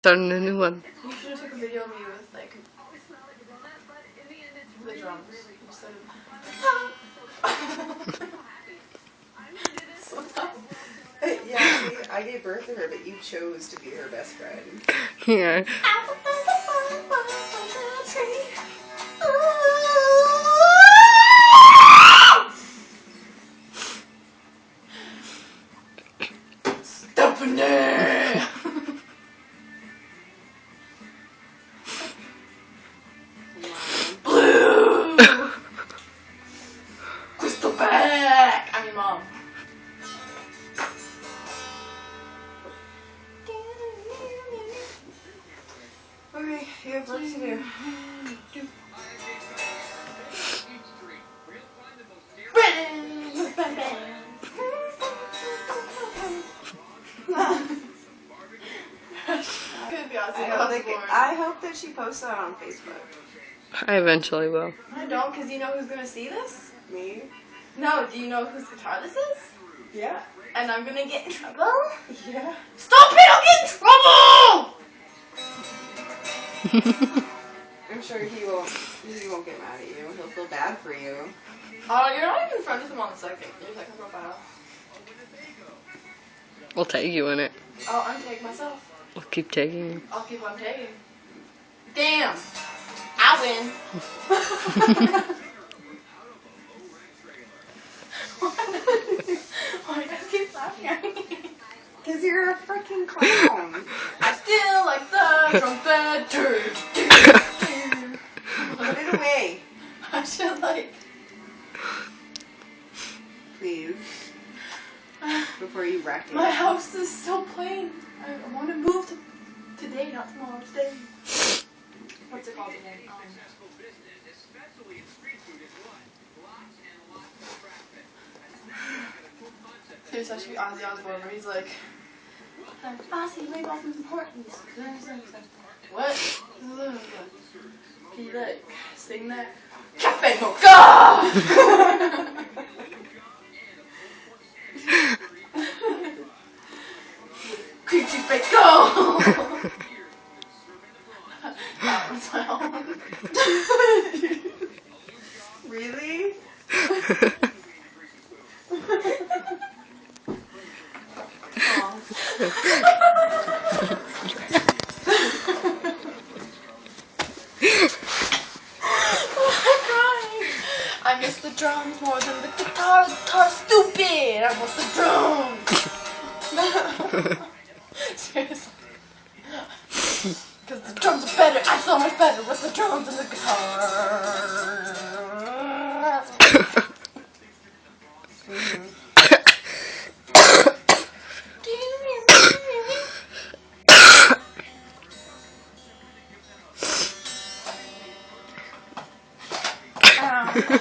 starting a new one. You should have took a video of me with like the drums instead of. Yeah, see, I gave birth to her, but you chose to be her best friend. Yeah. Stephanie! Blue! Crystal back! I'm your mom. Okay, you have work to do. I hope that she posts that on Facebook. I eventually will. I don't, because you know who's going to see this? Me? No, do you know whose guitar this is? Yeah. And I'm going to get in trouble? Yeah. Stop it! I'll get in trouble! I'm sure he won't get mad at you. He'll feel bad for you. Oh, you're not even friends with him on your second profile. We'll tag you in it. I'll untag myself. We'll keep tagging you. I'll keep untagging. Damn! I win! Why do you guys keep laughing at me? Because you're a freaking clown. I still like the trumpet turd. Put it away. I should like. Please. Before you wreck it. My house is so plain. I want to move today, not tomorrow. Today. What's it called again? Seriously, I should be Ozzy Osbourne, where he's like, Ozzy, my boss is important. What? Can you like sing that? Cafe Mocha! Cream cheese bacon! That was my own. Really? I miss the drums more than the guitar. The guitar's stupid. I want the drums. Seriously. Because the drums are better. I'm so much better with the drums and the guitar. Ow.